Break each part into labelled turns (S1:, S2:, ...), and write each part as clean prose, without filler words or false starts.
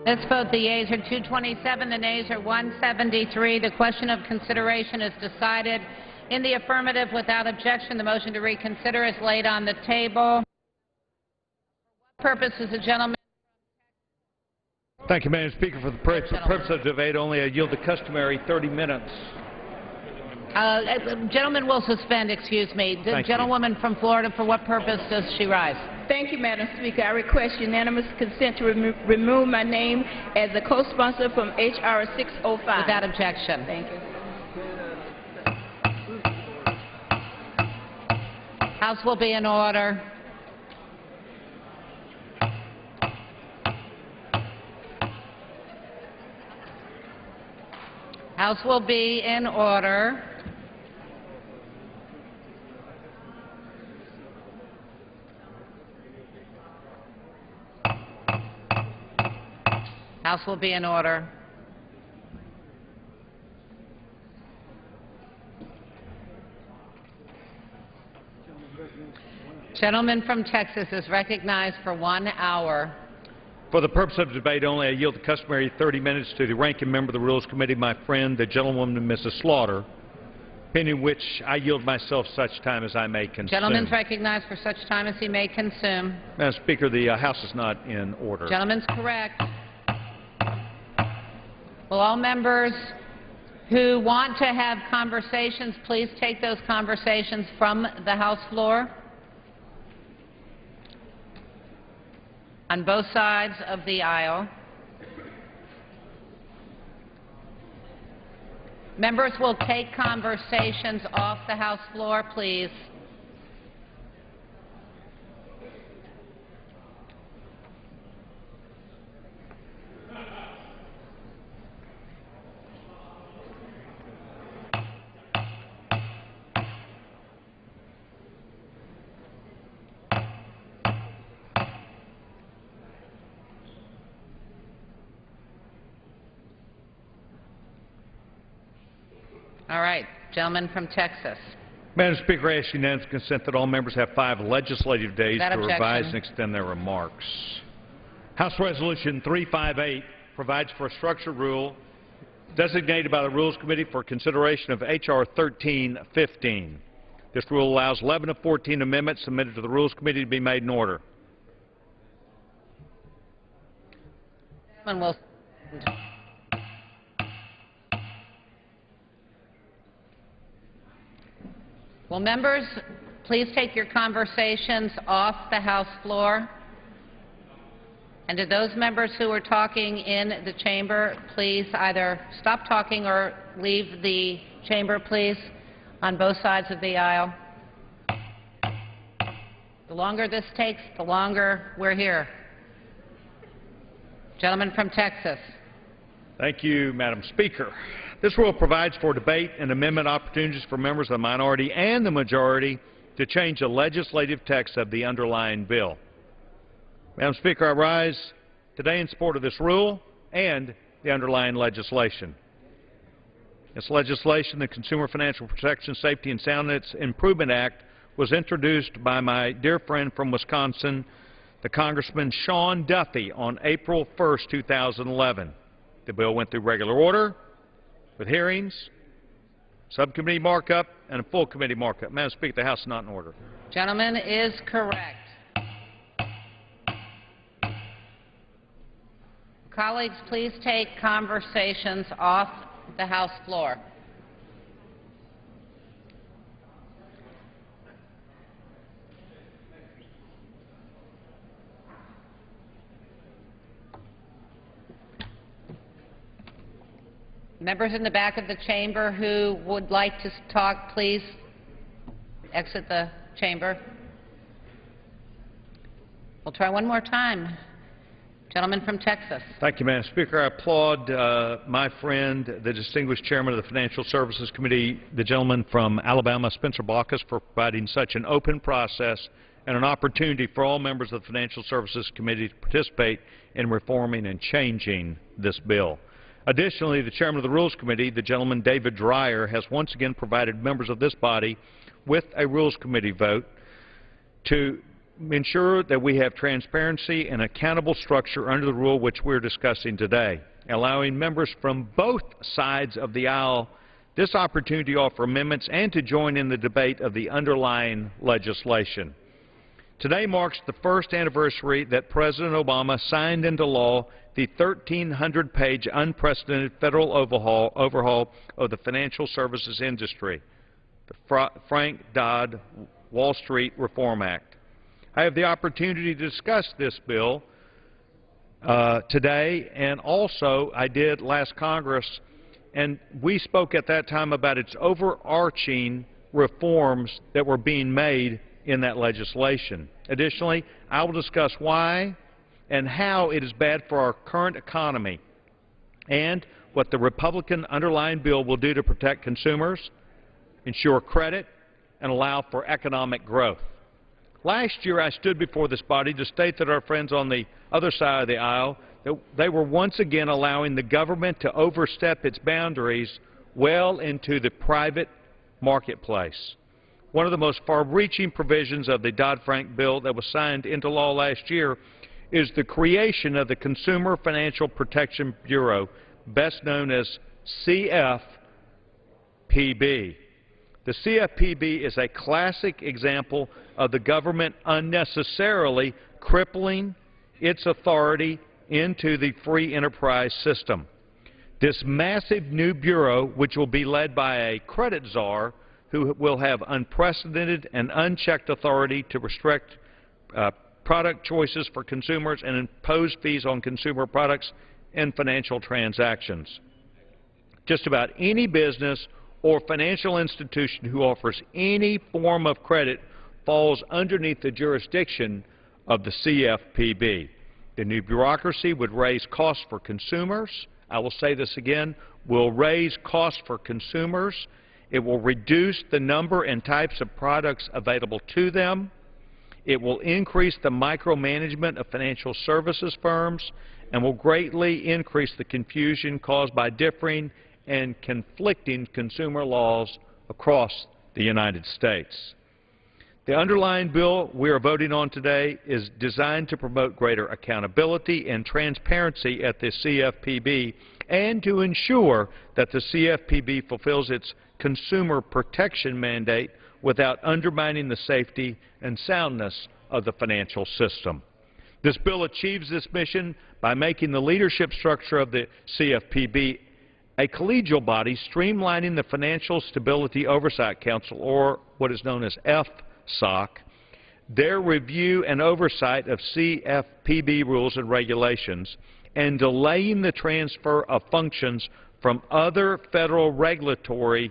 S1: Let's vote. The yeas are 227, the nays are 173. The question of consideration is decided in the affirmative without objection. The motion to reconsider is laid on the table. For what purpose is the gentleman?
S2: Thank you, Madam Speaker. For the purpose of debate only, I yield the customary 30 minutes.
S1: Gentleman will suspend, excuse me. The gentlewoman from Florida, for what purpose does she rise?
S3: Thank you, Madam Speaker. I request unanimous consent to remove my name as a co-sponsor from H.R. 605.
S1: Without objection.
S3: Thank you.
S1: House will be in order. House will be in order. House will be in order. Gentleman from Texas is recognized for 1 hour.
S2: For the purpose of debate only, I yield the customary 30 minutes to the ranking member of the Rules Committee, my friend, the gentlewoman, Mrs. Slaughter, pending which I yield myself such time as I may consume.
S1: Gentleman's recognized for such time as he may consume.
S2: Madam Speaker, the House is not in order.
S1: Gentleman's correct. Will all members who want to have conversations please take those conversations from the House floor? On both sides of the aisle. Members will take conversations off the House floor, please. All right. Gentleman from Texas.
S2: Madam Speaker, I ask unanimous consent that all members have 5 legislative days to revise and extend their remarks. House Resolution 358 provides for a structured rule designated by the Rules Committee for consideration of H.R. 1315. This rule allows 11 of 14 amendments submitted to the Rules Committee to be made in order.
S1: Will members please take your conversations off the House floor? And to those members who are talking in the chamber, please either stop talking or leave the chamber, please, on both sides of the aisle. The longer this takes, the longer we're here. Gentleman from Texas.
S2: Thank you, Madam Speaker. This rule provides for debate and amendment opportunities for members of the minority and the majority to change the legislative text of the underlying bill. Madam Speaker, I rise today in support of this rule and the underlying legislation. This legislation, the Consumer Financial Protection, Safety and Soundness Improvement Act, was introduced by my dear friend from Wisconsin, the Congressman Sean Duffy, on April 1st, 2011. The bill went through regular order, with hearings, subcommittee markup, and a full committee markup. Madam Speaker, the House is not in order.
S1: Gentleman is correct. Colleagues, please take conversations off the House floor. Members in the back of the chamber who would like to talk, please exit the chamber. We'll try one more time. Gentleman from Texas.
S2: Thank you, Madam Speaker. I applaud my friend, the distinguished chairman of the Financial Services Committee, the gentleman from Alabama, Spencer Baucus, for providing such an open process and an opportunity for all members of the Financial Services Committee to participate in reforming and changing this bill. Additionally, the chairman of the Rules Committee, the gentleman David Dreyer, has once again provided members of this body with a Rules Committee vote to ensure that we have transparency and accountable structure under the rule which we're discussing today, allowing members from both sides of the aisle this opportunity to offer amendments and to join in the debate of the underlying legislation. Today marks the first anniversary that President Obama signed into law the 1,300-page unprecedented federal overhaul of the financial services industry, the Frank Dodd Wall Street Reform Act. I have the opportunity to discuss this bill today, and also I did last Congress, and we spoke at that time about its overarching reforms that were being made in that legislation. Additionally, I will discuss why and how it is bad for our current economy and what the Republican underlying bill will do to protect consumers, ensure credit, and allow for economic growth. Last year, I stood before this body to state that our friends on the other side of the aisle, that they were once again allowing the government to overstep its boundaries well into the private marketplace. One of the most far-reaching provisions of the Dodd-Frank bill that was signed into law last year is the creation of the Consumer Financial Protection Bureau, best known as CFPB. The CFPB is a classic example of the government unnecessarily crippling its authority into the free enterprise system. This massive new bureau, which will be led by a credit czar who will have unprecedented and unchecked authority to restrict product choices for consumers and impose fees on consumer products and financial transactions. Just about any business or financial institution who offers any form of credit falls underneath the jurisdiction of the CFPB. The new bureaucracy would raise costs for consumers. I will say this again, will raise costs for consumers. It will reduce the number and types of products available to them. It will increase the micromanagement of financial services firms and will greatly increase the confusion caused by differing and conflicting consumer laws across the United States. The underlying bill we are voting on today is designed to promote greater accountability and transparency at the CFPB and to ensure that the CFPB fulfills its consumer protection mandate without undermining the safety and soundness of the financial system. This bill achieves this mission by making the leadership structure of the CFPB a collegial body, streamlining the Financial Stability Oversight Council, or what is known as FSOC, their review and oversight of CFPB rules and regulations, and delaying the transfer of functions from other federal regulatory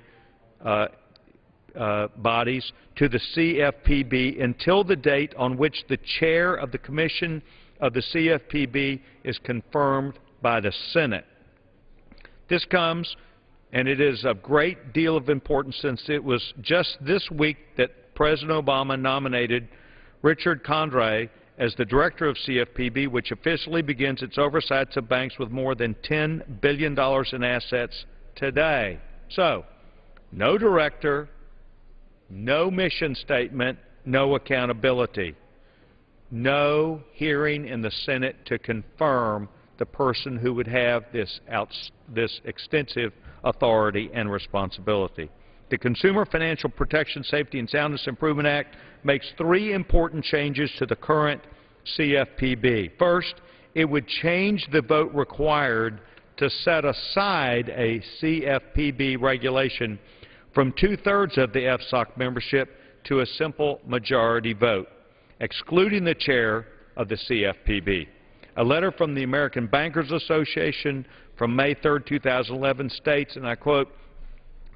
S2: bodies to the CFPB until the date on which the chair of the commission of the CFPB is confirmed by the Senate. This comes, and it is of great deal of importance since it was just this week that President Obama nominated Richard Condrey as the director of CFPB, which officially begins its oversight of banks with more than $10 billion in assets today. So, no director, no mission statement, no accountability, no hearing in the Senate to confirm the person who would have this extensive authority and responsibility. The Consumer Financial Protection, Safety, and Soundness Improvement Act makes three important changes to the current CFPB. First, it would change the vote required to set aside a CFPB regulation from two-thirds of the FSOC membership to a simple majority vote, excluding the chair of the CFPB. A letter from the American Bankers Association from May 3, 2011 states, and I quote,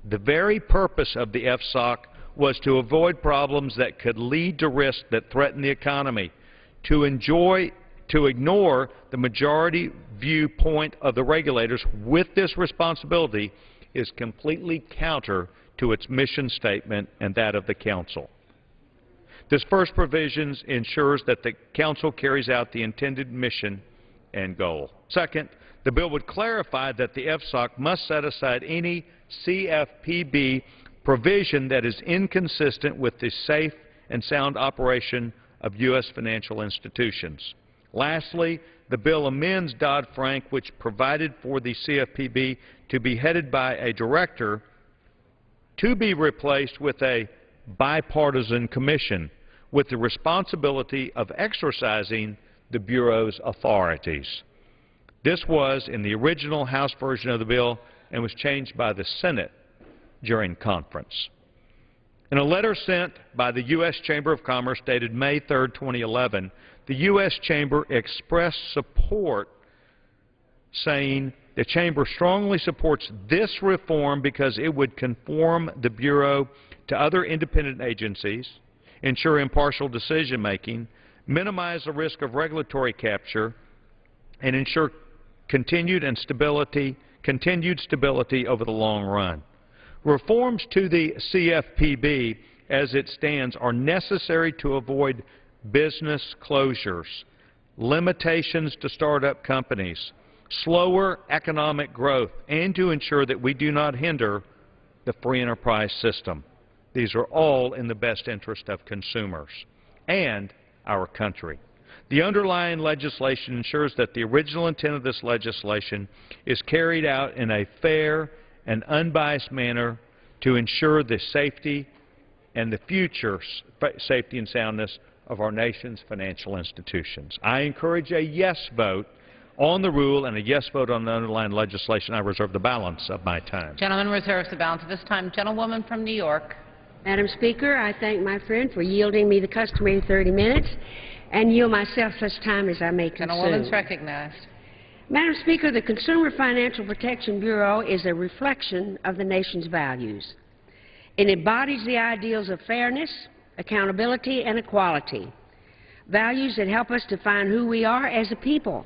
S2: "The very purpose of the FSOC was to avoid problems that could lead to risks that threaten the economy. To ignore the majority viewpoint of the regulators with this responsibility is completely counter to its mission statement and that of the Council." This first provision ensures that the Council carries out the intended mission and goal. Second, the bill would clarify that the FSOC must set aside any CFPB provision that is inconsistent with the safe and sound operation of U.S. financial institutions. Lastly, the bill amends Dodd-Frank, which provided for the CFPB to be headed by a director to be replaced with a bipartisan commission with the responsibility of exercising the Bureau's authorities. This was in the original House version of the bill and was changed by the Senate during conference. In a letter sent by the U.S. Chamber of Commerce dated May 3, 2011, the U.S. Chamber expressed support, saying the Chamber strongly supports this reform because it would conform the Bureau to other independent agencies, ensure impartial decision-making, minimize the risk of regulatory capture, and ensure continued stability over the long run. Reforms to the CFPB as it stands are necessary to avoid business closures, limitations to startup companies, slower economic growth, and to ensure that we do not hinder the free enterprise system. These are all in the best interest of consumers and our country. The underlying legislation ensures that the original intent of this legislation is carried out in a fair and unbiased manner to ensure the safety and the future safety and soundness of our nation's financial institutions. I encourage a yes vote on the rule and a yes vote on the underlying legislation. I reserve the balance of my time.
S1: Gentleman reserves the balance of his time. Gentlewoman from New York.
S4: Madam Speaker, I thank my friend for yielding me the customary 30 minutes and yield myself such time as I may consume.
S1: Gentlewoman's recognized.
S4: Madam Speaker, the Consumer Financial Protection Bureau is a reflection of the nation's values. It embodies the ideals of fairness, accountability, and equality, values that help us define who we are as a people.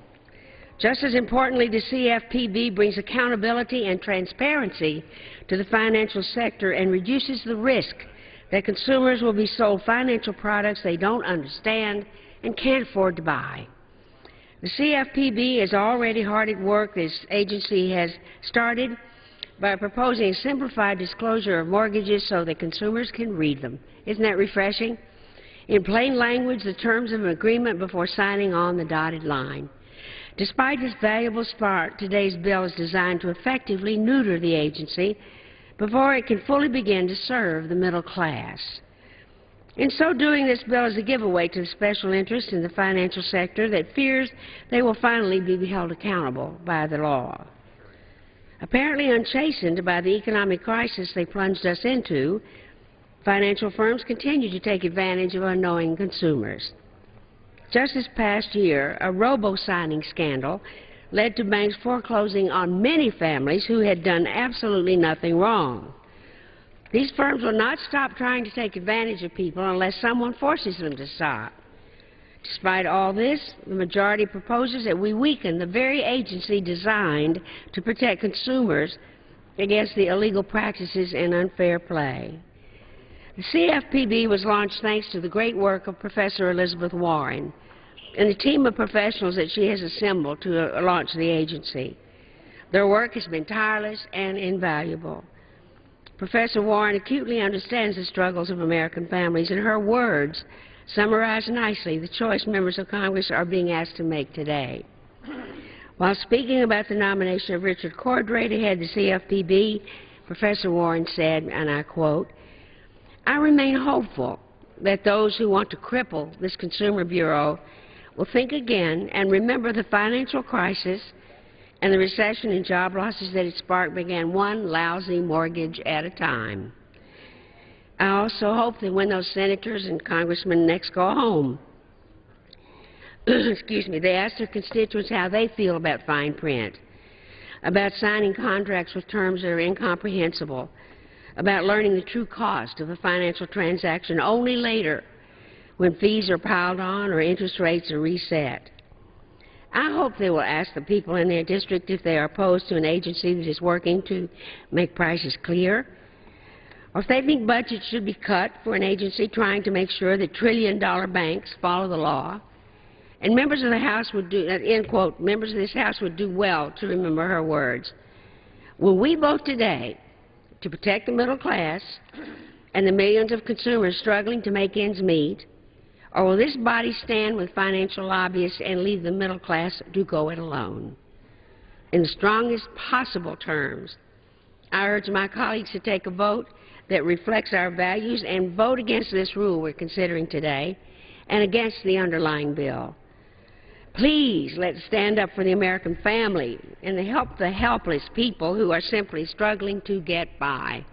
S4: Just as importantly, the CFPB brings accountability and transparency to the financial sector and reduces the risk that consumers will be sold financial products they don't understand and can't afford to buy. The CFPB is already hard at work. This agency has started by proposing a simplified disclosure of mortgages so that consumers can read them. Isn't that refreshing? In plain language, the terms of an agreement before signing on the dotted line. Despite this valuable start, today's bill is designed to effectively neuter the agency before it can fully begin to serve the middle class. In so doing, this bill is a giveaway to the special interests in the financial sector that fears they will finally be held accountable by the law. Apparently unchastened by the economic crisis they plunged us into, financial firms continue to take advantage of unknowing consumers. Just this past year, a robo-signing scandal led to banks foreclosing on many families who had done absolutely nothing wrong. These firms will not stop trying to take advantage of people unless someone forces them to stop. Despite all this, the majority proposes that we weaken the very agency designed to protect consumers against the illegal practices and unfair play. The CFPB was launched thanks to the great work of Professor Elizabeth Warren and the team of professionals that she has assembled to launch the agency. Their work has been tireless and invaluable. Professor Warren acutely understands the struggles of American families, and her words summarize nicely the choice members of Congress are being asked to make today. While speaking about the nomination of Richard Cordray to head the CFPB, Professor Warren said, and I quote, "I remain hopeful that those who want to cripple this Consumer Bureau will think again and remember the financial crisis and the recession and job losses that it sparked began one lousy mortgage at a time. I also hope that when those senators and congressmen next go home, excuse me, they ask their constituents how they feel about fine print, about signing contracts with terms that are incomprehensible, about learning the true cost of a financial transaction only later when fees are piled on or interest rates are reset. I hope they will ask the people in their district if they are opposed to an agency that is working to make prices clear, or if they think budgets should be cut for an agency trying to make sure that trillion-dollar banks follow the law. And members of the House would do, end quote, members of this House would do well to remember her words. When we vote today to protect the middle class and the millions of consumers struggling to make ends meet, Or will this body stand with financial lobbyists and leave the middle class to go it alone? In the strongest possible terms, I urge my colleagues to take a vote that reflects our values and vote against this rule we're considering today and against the underlying bill. Please, let's stand up for the American family and to help the helpless people who are simply struggling to get by,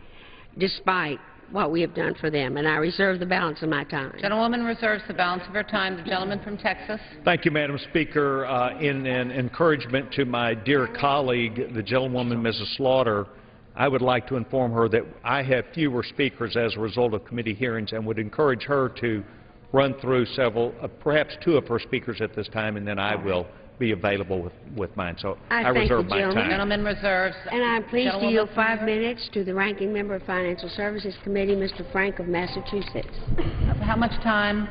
S4: despite what we have done for them. And I reserve the balance of my time.
S1: Gentlewoman reserves the balance of her time. The gentleman from Texas.
S2: Thank you, Madam Speaker. In an encouragement to my dear colleague, the gentlewoman, Mrs. Slaughter, I would like to inform her that I have fewer speakers as a result of committee hearings and would encourage her to run through several, perhaps two of her speakers at this time, and then I will be available with mine. So I reserve my time.
S1: The gentleman reserves.
S4: And I'm pleased to yield 5 minutes to the Ranking Member of Financial Services Committee, Mr. Frank of Massachusetts.
S1: How much time?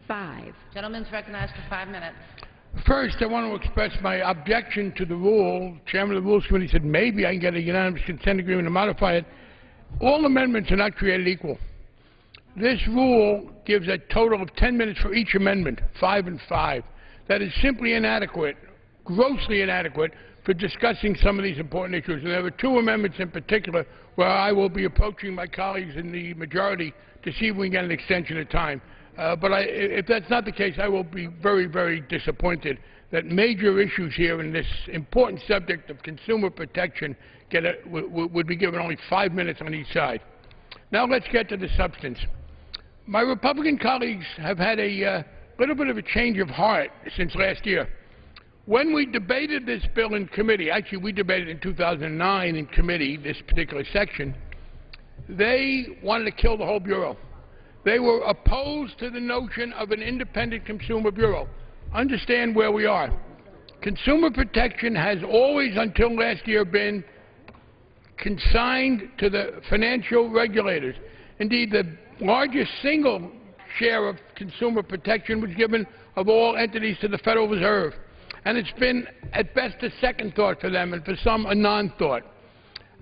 S4: 5.
S1: Gentleman's recognized for 5 minutes.
S5: First, I want to express my objection to the rule. Chairman of the Rules Committee said maybe I can get a unanimous consent agreement to modify it. All amendments are not created equal. This rule gives a total of 10 minutes for each amendment, 5 and 5. That is simply inadequate, grossly inadequate, for discussing some of these important issues. And there are 2 amendments in particular where I will be approaching my colleagues in the majority to see if we can get an extension of time. But if that's not the case, I will be very, very disappointed that major issues here in this important subject of consumer protection would be given only 5 minutes on each side. Now let's get to the substance. My Republican colleagues have had a little bit of a change of heart since last year. When we debated this bill in committee, actually we debated in 2009 in committee, this particular section, they wanted to kill the whole Bureau. They were opposed to the notion of an independent Consumer Bureau. Understand where we are. Consumer protection has always, until last year, been consigned to the financial regulators. Indeed, the largest single share of consumer protection was given of all entities to the Federal Reserve. And it's been, at best, a second thought for them, and for some, a non-thought.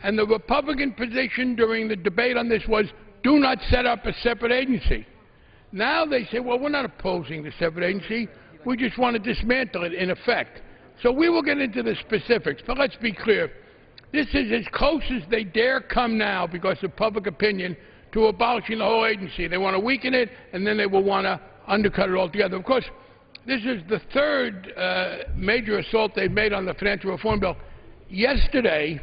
S5: And the Republican position during the debate on this was, do not set up a separate agency. Now they say, well, we're not opposing the separate agency. We just want to dismantle it, in effect. So we will get into the specifics, but let's be clear. This is as close as they dare come now, because of public opinion, to abolishing the whole agency. They want to weaken it, and then they will want to undercut it altogether. Of course, this is the third major assault they've made on the financial reform bill. Yesterday,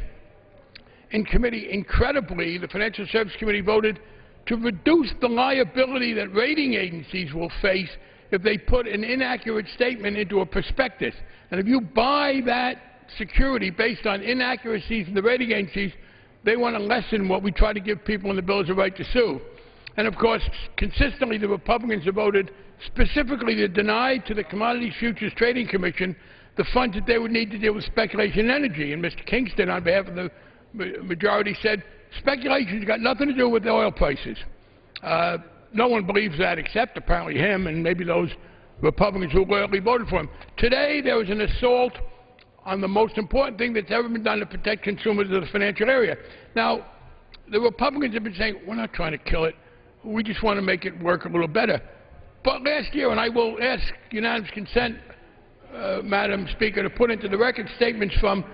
S5: in committee, incredibly, the Financial Services Committee voted to reduce the liability that rating agencies will face if they put an inaccurate statement into a prospectus. And if you buy that security based on inaccuracies in the rating agencies, they want to lessen what we try to give people in the bill as a right to sue. And of course, consistently, the Republicans have voted specifically to deny to the Commodities Futures Trading Commission the funds that they would need to deal with speculation in energy. And Mr. Kingston, on behalf of the majority, said speculation's got nothing to do with the oil prices. No one believes that except apparently him and maybe those Republicans who loyally voted for him. Today there was an assault on the most important thing that's ever been done to protect consumers of the financial area. Now, the Republicans have been saying, we're not trying to kill it. We just want to make it work a little better. But last year, and I will ask unanimous consent, Madam Speaker, to put into the record statements from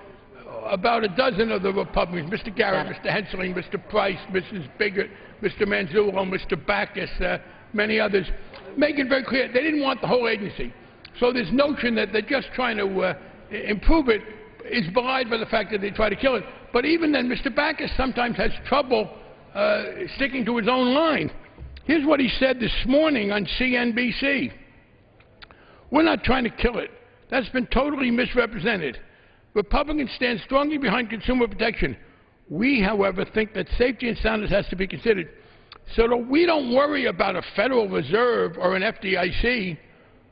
S5: about a dozen of the Republicans, Mr. Garrett, Mr. Hensling, Mr. Price, Mrs. Biggert, Mr. Manzullo, Mr. Backus, many others, making very clear they didn't want the whole agency. So this notion that they're just trying to improve it is belied by the fact that they try to kill it. But even then, Mr. Backus sometimes has trouble sticking to his own line. Here's what he said this morning on CNBC. We're not trying to kill it. That's been totally misrepresented. Republicans stand strongly behind consumer protection. We, however, think that safety and soundness has to be considered. So that we don't worry about a Federal Reserve or an FDIC,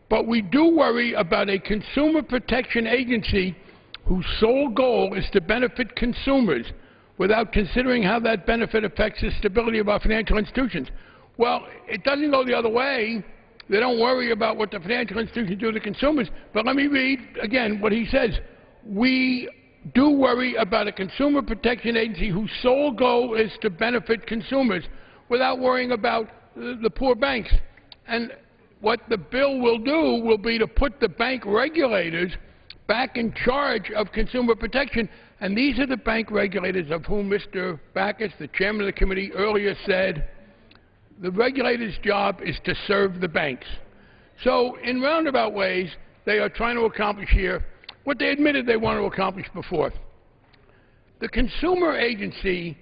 S5: but we do worry about a consumer protection agency whose sole goal is to benefit consumers without considering how that benefit affects the stability of our financial institutions. Well, it doesn't go the other way. They don't worry about what the financial institutions do to consumers. But let me read again what he says. We do worry about a consumer protection agency whose sole goal is to benefit consumers without worrying about the poor banks. And what the bill will do will be to put the bank regulators back in charge of consumer protection. And these are the bank regulators of whom Mr. Backus, the chairman of the committee, earlier said the regulator's job is to serve the banks. So in roundabout ways, they are trying to accomplish here what they admitted they want to accomplish before. The consumer agency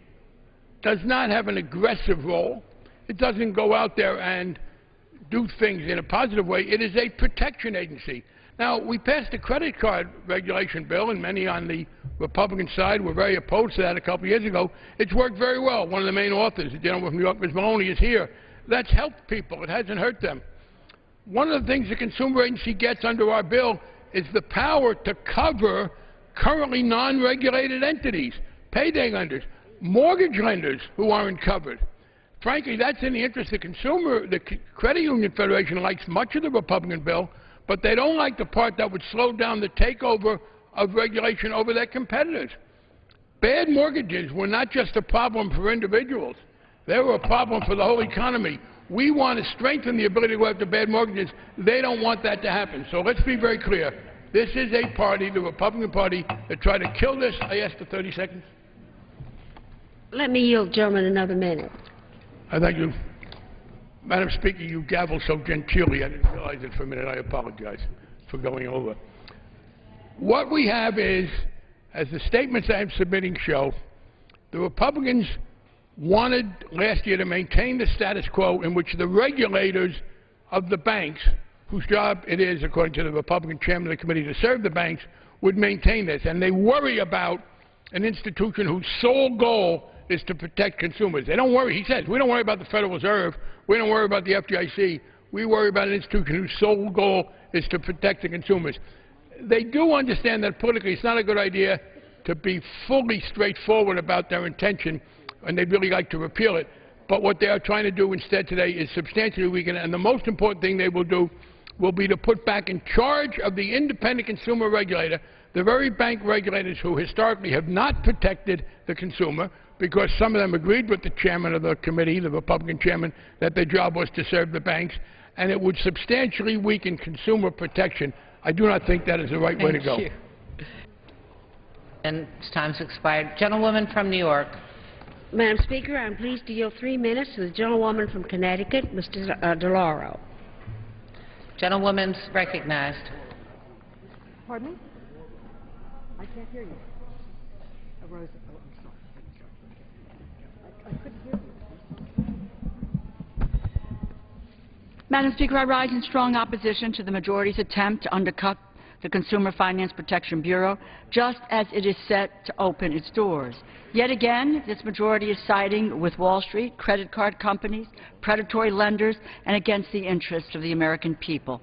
S5: does not have an aggressive role. It doesn't go out there and do things in a positive way. It is a protection agency. Now, we passed a credit card regulation bill, and many on the Republican side were very opposed to that a couple of years ago. It's worked very well. One of the main authors, the gentleman from New York, Ms. Maloney, is here. That's helped people. It hasn't hurt them. One of the things the consumer agency gets under our bill is the power to cover currently non-regulated entities, payday lenders, mortgage lenders who aren't covered. Frankly, that's in the interest of the consumer. The Credit Union Federation likes much of the Republican bill, but they don't like the part that would slow down the takeover of regulation over their competitors. Bad mortgages were not just a problem for individuals. They were a problem for the whole economy. We want to strengthen the ability to go after bad mortgages. They don't want that to happen. So let's be very clear. This is a party, the Republican Party, that tried to kill this. I asked for 30 seconds.
S4: Let me yield, gentleman, another minute.
S5: I thank you. Madam Speaker, you gaveled so genteelly, I didn't realize it for a minute. I apologize for going over. What we have is, as the statements I am submitting show, the Republicans wanted last year to maintain the status quo in which the regulators of the banks, whose job it is, according to the Republican chairman of the committee, to serve the banks, would maintain this. And they worry about an institution whose sole goal is to protect consumers. They don't worry, he says, we don't worry about the Federal Reserve, we don't worry about the FDIC, we worry about an institution whose sole goal is to protect the consumers. They do understand that politically it's not a good idea to be fully straightforward about their intention, and they'd really like to repeal it. But what they are trying to do instead today is substantially weaken it, and the most important thing they will do will be to put back in charge of the independent consumer regulator the very bank regulators who historically have not protected the consumer, because some of them agreed with the chairman of the committee, the Republican chairman, that their job was to serve the banks, and it would substantially weaken consumer protection. I do not think that is the right way to go.
S1: Thank you. And time's expired. Gentlewoman from New York.
S4: Madam Speaker, I'm pleased to yield 3 minutes to the gentlewoman from Connecticut, Mr. DeLauro.
S1: Gentlewoman's recognized.
S6: Pardon me? I can't hear you. Rosa, oh, I'm sorry. I couldn't hear you. Madam Speaker, I rise in strong opposition to the majority's attempt to undercut the Consumer Finance Protection Bureau, just as it is set to open its doors. Yet again, this majority is siding with Wall Street, credit card companies, predatory lenders, and against the interests of the American people.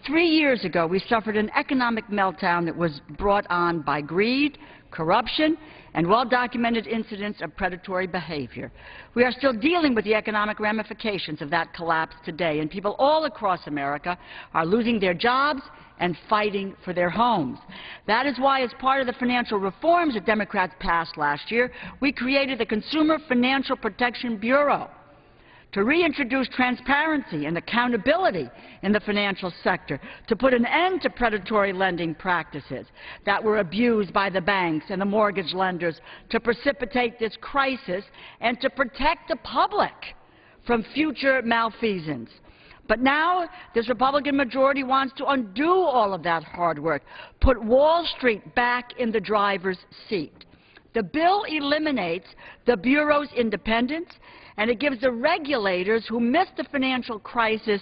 S6: 3 years ago, we suffered an economic meltdown that was brought on by greed, corruption, and well-documented incidents of predatory behavior. We are still dealing with the economic ramifications of that collapse today, and people all across America are losing their jobs and fighting for their homes. That is why, as part of the financial reforms that Democrats passed last year, we created the Consumer Financial Protection Bureau to reintroduce transparency and accountability in the financial sector, to put an end to predatory lending practices that were abused by the banks and the mortgage lenders, to precipitate this crisis, and to protect the public from future malfeasance. But now this Republican majority wants to undo all of that hard work, put Wall Street back in the driver's seat. The bill eliminates the Bureau's independence, and it gives the regulators who missed the financial crisis,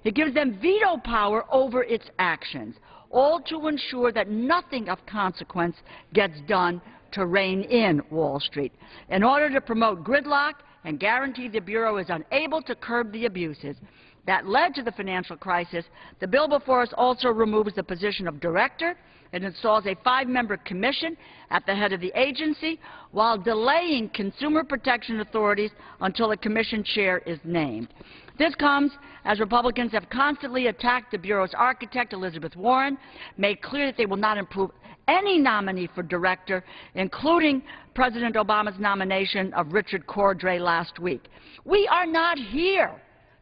S6: it gives them veto power over its actions, all to ensure that nothing of consequence gets done to rein in Wall Street. In order to promote gridlock and guarantee the Bureau is unable to curb the abuses that led to the financial crisis, the bill before us also removes the position of director and installs a 5-member commission at the head of the agency, while delaying consumer protection authorities until a commission chair is named. This comes as Republicans have constantly attacked the Bureau's architect, Elizabeth Warren, made clear that they will not approve any nominee for director, including President Obama's nomination of Richard Cordray last week. We are not here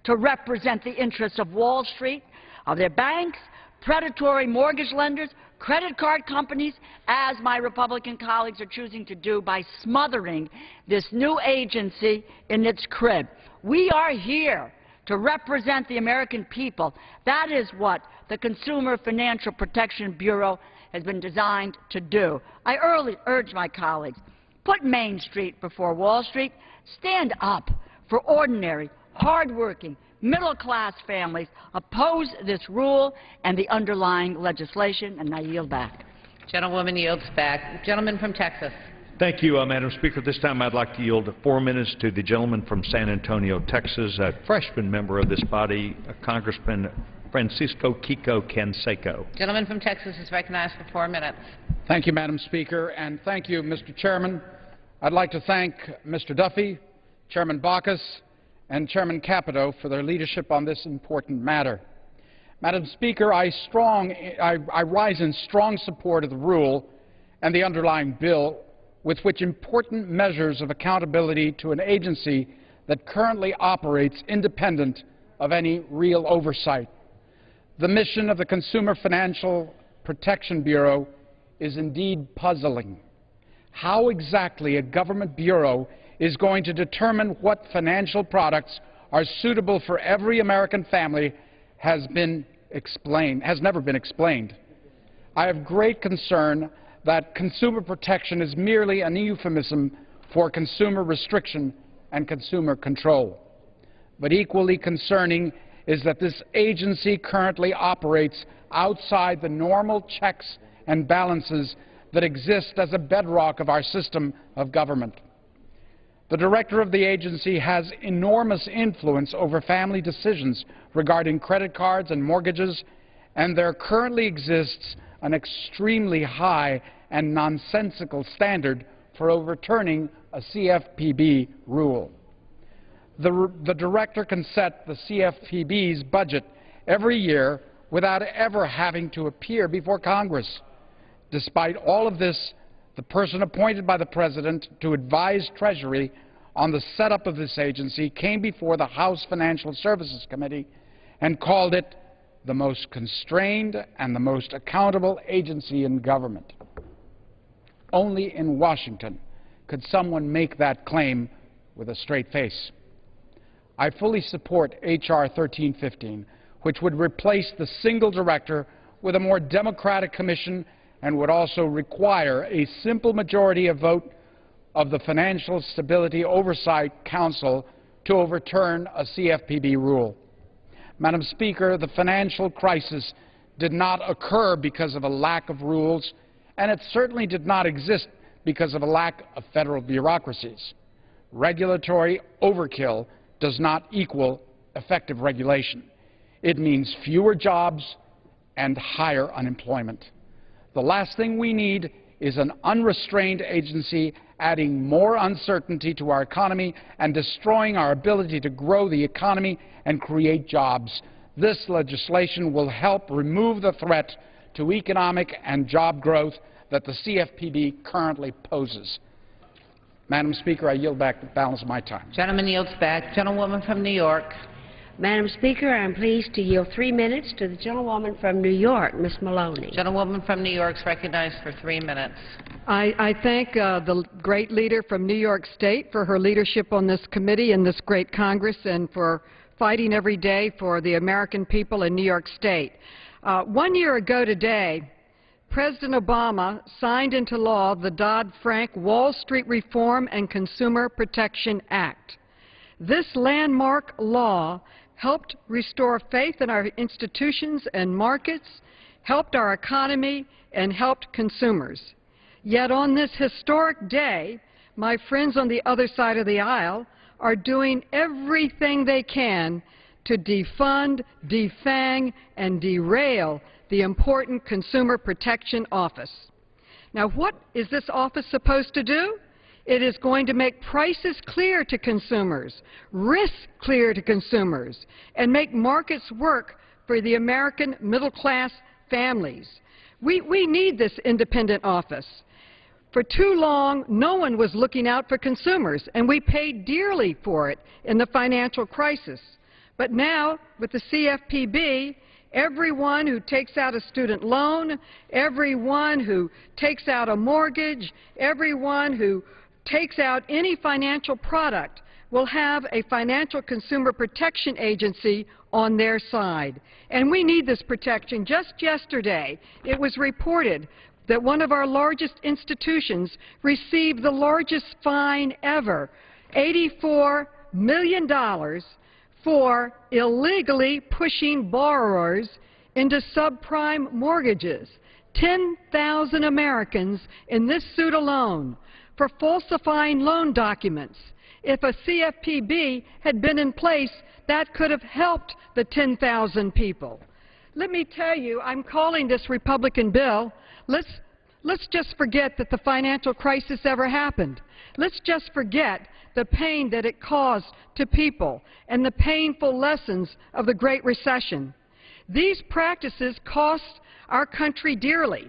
S6: to represent the interests of Wall Street, of their banks, predatory mortgage lenders, credit card companies, as my Republican colleagues are choosing to do by smothering this new agency in its crib. We are here to represent the American people. That is what the Consumer Financial Protection Bureau has been designed to do. I urge my colleagues, put Main Street before Wall Street. Stand up for ordinary, hardworking, middle-class families. Oppose this rule and the underlying legislation, and I yield back.
S1: Gentlewoman yields back. Gentleman from Texas.
S2: Thank you, Madam Speaker. This time I'd like to yield 4 minutes to the gentleman from San Antonio, Texas, a freshman member of this body, Congressman Francisco Kiko Canseco.
S1: Gentleman from Texas is recognized for 4 minutes.
S7: Thank you, Madam Speaker, and thank you, Mr. Chairman. I'd like to thank Mr. Duffy, Chairman Baucus, and Chairman Capito for their leadership on this important matter. Madam Speaker, I rise in strong support of the rule and the underlying bill, with which important measures of accountability to an agency that currently operates independent of any real oversight. The mission of the Consumer Financial Protection Bureau is indeed puzzling. How exactly a government bureau is going to determine what financial products are suitable for every American family has never been explained. I have great concern that consumer protection is merely an euphemism for consumer restriction and consumer control. But equally concerning is that this agency currently operates outside the normal checks and balances that exist as a bedrock of our system of government. The director of the agency has enormous influence over family decisions regarding credit cards and mortgages, and there currently exists an extremely high and nonsensical standard for overturning a CFPB rule. The director can set the CFPB's budget every year without ever having to appear before Congress. Despite all of this, the person appointed by the President to advise Treasury on the setup of this agency came before the House Financial Services Committee and called it the most constrained and the most accountable agency in government. Only in Washington could someone make that claim with a straight face. I fully support H.R. 1315, which would replace the single director with a more democratic commission and would also require a simple majority of vote of the Financial Stability Oversight Council to overturn a CFPB rule. Madam Speaker, the financial crisis did not occur because of a lack of rules, and it certainly did not exist because of a lack of federal bureaucracies. Regulatory overkill does not equal effective regulation. It means fewer jobs and higher unemployment. The last thing we need is an unrestrained agency adding more uncertainty to our economy and destroying our ability to grow the economy and create jobs. This legislation will help remove the threat to economic and job growth that the CFPB currently poses. Madam Speaker, I yield back the balance of my time.
S1: Gentleman yields back. Gentlewoman from New York.
S4: Madam Speaker, I am pleased to yield 3 minutes to the gentlewoman from New York, Ms. Maloney.
S1: Gentlewoman from New York is recognized for 3 minutes.
S8: I thank the great leader from New York State for her leadership on this committee and this great Congress and for fighting every day for the American people in New York State. 1 year ago today, President Obama signed into law the Dodd-Frank Wall Street Reform and Consumer Protection Act. This landmark law helped restore faith in our institutions and markets, helped our economy, and helped consumers. Yet on this historic day, my friends on the other side of the aisle are doing everything they can to defund, defang, and derail the important Consumer Protection Office. Now, what is this office supposed to do? It is going to make prices clear to consumers, risks clear to consumers, and make markets work for the American middle-class families. We need this independent office. For too long, no one was looking out for consumers, and we paid dearly for it in the financial crisis. But now, with the CFPB, everyone who takes out a student loan, everyone who takes out a mortgage, everyone who takes out any financial product will have a financial consumer protection agency on their side. And we need this protection. Just yesterday, it was reported that one of our largest institutions received the largest fine ever, $84 million, for illegally pushing borrowers into subprime mortgages. 10,000 Americans in this suit alone for falsifying loan documents. If a CFPB had been in place, that could have helped the 10,000 people. Let me tell you, I'm calling this Republican bill. Let's just forget that the financial crisis ever happened. Let's just forget the pain that it caused to people and the painful lessons of the Great Recession. These practices cost our country dearly.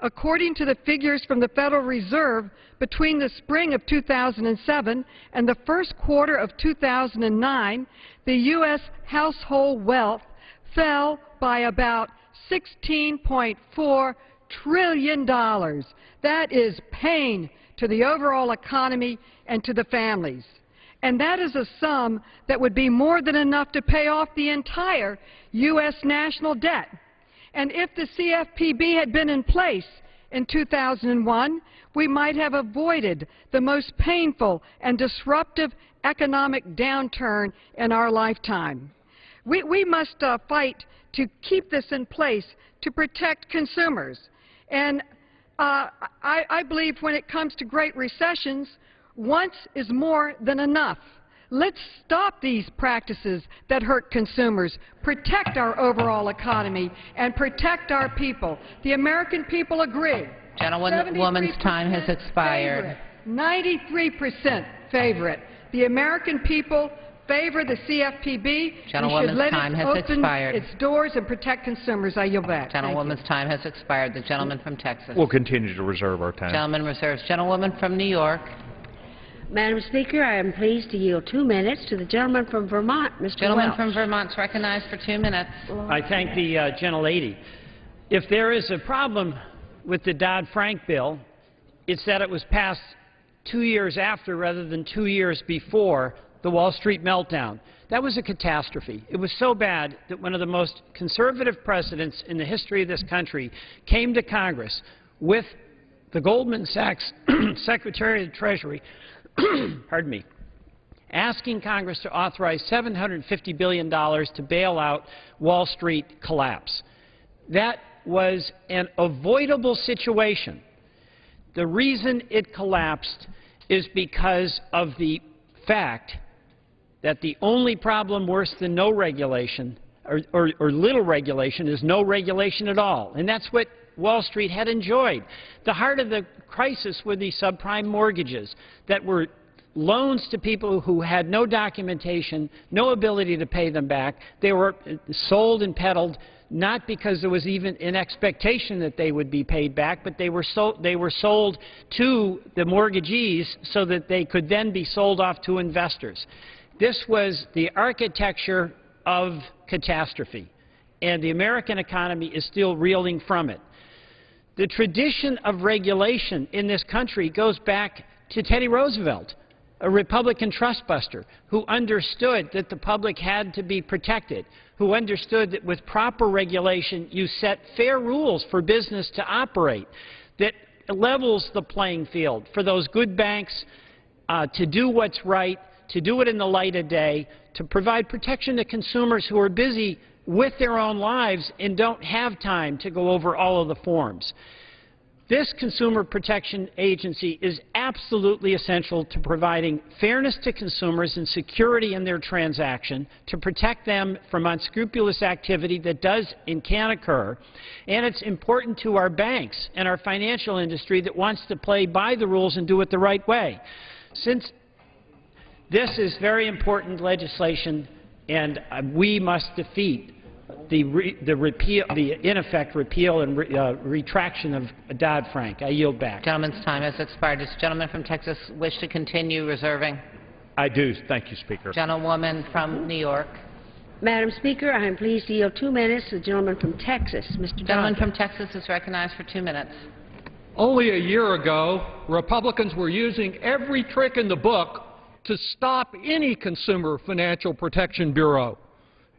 S8: According to the figures from the Federal Reserve, between the spring of 2007 and the first quarter of 2009, the U.S. household wealth fell by about $16.4 trillion. That is pain to the overall economy and to the families. And that is a sum that would be more than enough to pay off the entire U.S. national debt. And if the CFPB had been in place in 2001, we might have avoided the most painful and disruptive economic downturn in our lifetime. We must fight to keep this in place to protect consumers. And I believe when it comes to great recessions, once is more than enough. Let's stop these practices that hurt consumers, protect our overall economy, and protect our people. The American people agree.
S1: Gentlewoman's time has expired.
S8: 93% favor it. The American people favor the CFPB.
S1: Gentlewoman's time has expired.
S8: Its doors and protect consumers. I yield back.
S1: Gentlewoman's time has expired. The gentleman from Texas.
S2: We'll continue to reserve our time.
S1: Gentleman reserves. Gentlewoman from New York.
S4: Madam Speaker, I am pleased to yield 2 minutes to the gentleman from Vermont, Mr.
S1: Gentleman
S4: Welch.
S1: from Vermont is recognized for 2 minutes.
S9: I thank the gentlelady. If there is a problem with the Dodd-Frank bill, it's that it was passed 2 years after rather than 2 years before the Wall Street meltdown. That was a catastrophe. It was so bad that one of the most conservative presidents in the history of this country came to Congress with the Goldman Sachs Secretary of the Treasury pardon me, asking Congress to authorize $750 billion to bail out Wall Street collapse. That was an avoidable situation. The reason it collapsed is because of the fact that the only problem worse than no regulation or little regulation is no regulation at all. And that's what Wall Street had enjoyed. The heart of the crisis were these subprime mortgages that were loans to people who had no documentation, no ability to pay them back. They were sold and peddled not because there was even an expectation that they would be paid back, but they were sold to the mortgagees so that they could then be sold off to investors. This was the architecture of catastrophe, and the American economy is still reeling from it. The tradition of regulation in this country goes back to Teddy Roosevelt, a Republican trustbuster who understood that the public had to be protected, who understood that with proper regulation you set fair rules for business to operate, that levels the playing field for those good banks to do what's right, to do it in the light of day, to provide protection to consumers who are busy with their own lives and don't have time to go over all of the forms. This Consumer Protection Agency is absolutely essential to providing fairness to consumers and security in their transaction, to protect them from unscrupulous activity that does and can occur. And it's important to our banks and our financial industry that wants to play by the rules and do it the right way. Since this is very important legislation, and we must defeat the in effect repeal and retraction of Dodd-Frank. I yield back.
S1: Gentleman's time has expired. Does the gentleman from Texas wish to continue reserving?
S2: I do. Thank you, Speaker.
S1: Gentlewoman from New York.
S4: Madam Speaker, I am pleased to yield 2 minutes to the gentleman from Texas, Mr.
S1: The gentleman
S4: Johnson.
S1: from Texas is recognized for 2 minutes.
S10: Only a year ago, Republicans were using every trick in the book to stop any Consumer Financial Protection Bureau.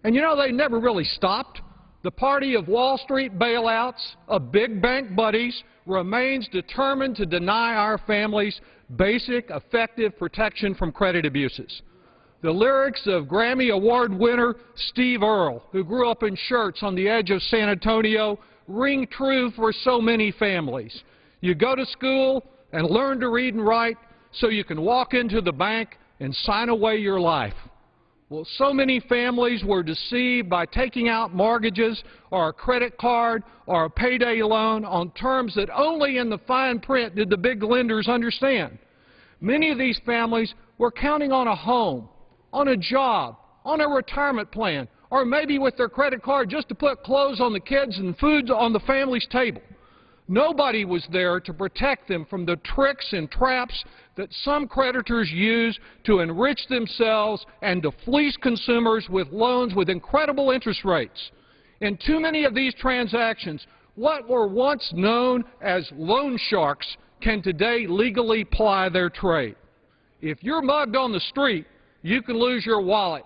S10: And you know, they never really stopped. The party of Wall Street bailouts, of big bank buddies, remains determined to deny our families basic, effective protection from credit abuses. The lyrics of Grammy Award winner Steve Earle, who grew up in shirts on the edge of San Antonio, ring true for so many families. You go to school and learn to read and write so you can walk into the bank and sign away your life. Well, so many families were deceived by taking out mortgages or a credit card or a payday loan on terms that only in the fine print did the big lenders understand. Many of these families were counting on a home, on a job, on a retirement plan, or maybe with their credit card just to put clothes on the kids and food on the family's table. Nobody was there to protect them from the tricks and traps that some creditors use to enrich themselves and to fleece consumers with loans with incredible interest rates. In too many of these transactions, what were once known as loan sharks can today legally ply their trade. If you're mugged on the street, you can lose your wallet.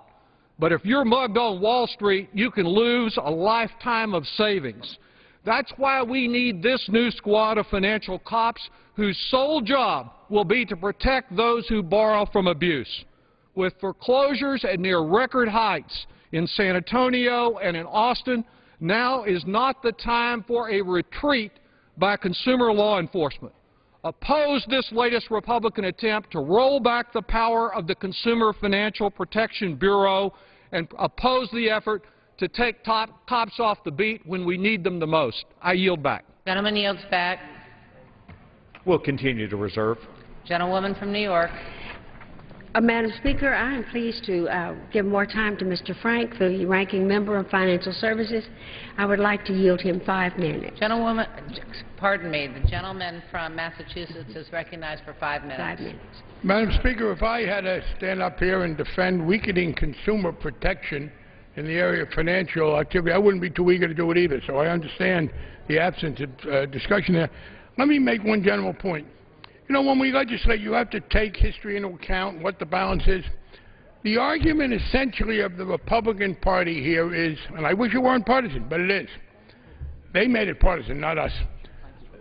S10: But if you're mugged on Wall Street, you can lose a lifetime of savings. That's why we need this new squad of financial cops whose sole job will be to protect those who borrow from abuse. With foreclosures at near record heights in San Antonio and in Austin, now is not the time for a retreat by consumer law enforcement. Oppose this latest Republican attempt to roll back the power of the Consumer Financial Protection Bureau and oppose the effort to take cops off the beat when we need them the most. I yield back.
S1: Gentleman yields back.
S2: We'll continue to reserve.
S1: Gentlewoman from New York.
S4: Madam Speaker, I am pleased to give more time to Mr. Frank, the ranking member of Financial Services. I would like to yield him 5 minutes.
S1: Gentlewoman, pardon me, the gentleman from Massachusetts is recognized for 5 minutes.
S4: 5 minutes.
S5: Madam Speaker, if I had to stand up here and defend weakening consumer protection in the area of financial activity, I wouldn't be too eager to do it either, so I understand the absence of discussion there. Let me make one general point. You know, when we legislate, you have to take history into account, what the balance is. The argument essentially of the Republican Party here is, and I wish it weren't partisan, but it is. They made it partisan, not us.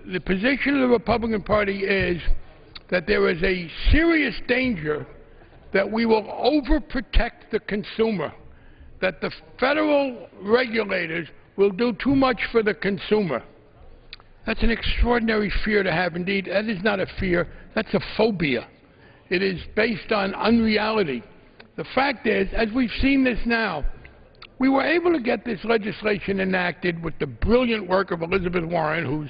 S5: The position of the Republican Party is that there is a serious danger that we will overprotect the consumer, that the federal regulators will do too much for the consumer. That's an extraordinary fear to have. Indeed, that is not a fear. That's a phobia. It is based on unreality. The fact is, as we've seen this now, we were able to get this legislation enacted with the brilliant work of Elizabeth Warren, whose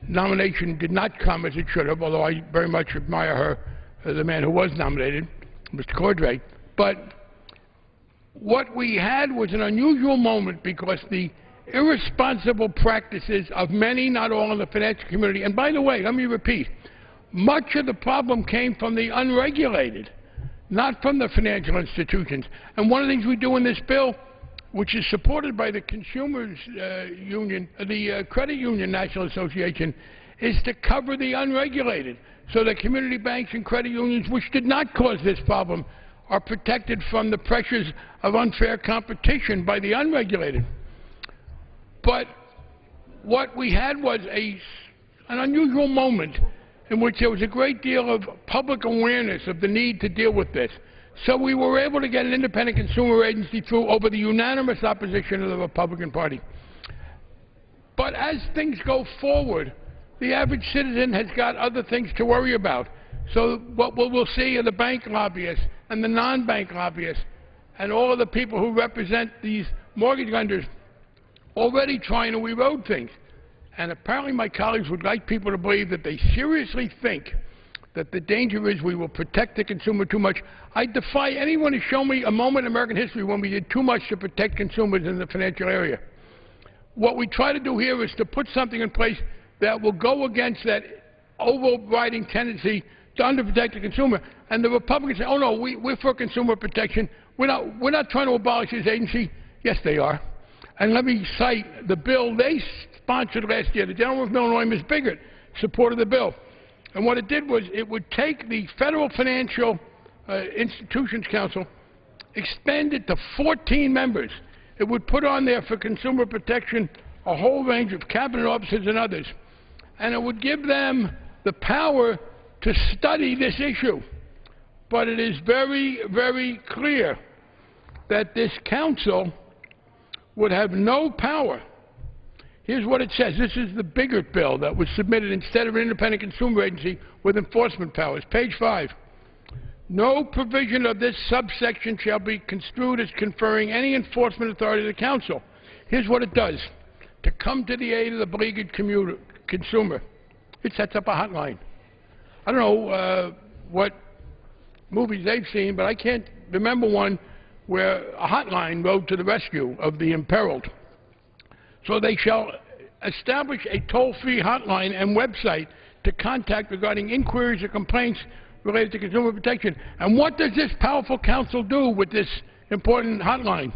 S5: nomination did not come as it should have, although I very much admire her, the man who was nominated, Mr. Cordray. But what we had was an unusual moment because the irresponsible practices of many, not all, in the financial community. And by the way, let me repeat, much of the problem came from the unregulated, not from the financial institutions. And one of the things we do in this bill, which is supported by the Consumers Union, the Credit Union National Association, is to cover the unregulated, so that community banks and credit unions, which did not cause this problem, are protected from the pressures of unfair competition by the unregulated. But what we had was an unusual moment in which there was a great deal of public awareness of the need to deal with this. So we were able to get an independent consumer agency through over the unanimous opposition of the Republican Party. But as things go forward, the average citizen has got other things to worry about. So what we'll see are the bank lobbyists and the non-bank lobbyists and all of the people who represent these mortgage lenders already trying to erode things. And apparently my colleagues would like people to believe that they seriously think that the danger is we will protect the consumer too much. I defy anyone to show me a moment in American history when we did too much to protect consumers in the financial area. What we try to do here is to put something in place that will go against that overriding tendency to underprotect the consumer. And the Republicans say, oh no, we're for consumer protection. We're not trying to abolish this agency. Yes, they are. And let me cite the bill they sponsored last year. The gentleman from Illinois, Ms. Biggert, supported the bill. And what it did was it would take the Federal Financial Institutions Council, expand it to 14 members. It would put on there for consumer protection a whole range of cabinet officers and others. And it would give them the power to study this issue. But it is very, very clear that this council would have no power. Here's what it says. This is the Biggert bill that was submitted instead of an independent consumer agency with enforcement powers. Page 5. No provision of this subsection shall be construed as conferring any enforcement authority to the council. Here's what it does. To come to the aid of the beleaguered consumer, it sets up a hotline. I don't know what movies they've seen, but I can't remember one where a hotline rode to the rescue of the imperiled. So they shall establish a toll-free hotline and website to contact regarding inquiries or complaints related to consumer protection. And what does this powerful council do with this important hotline?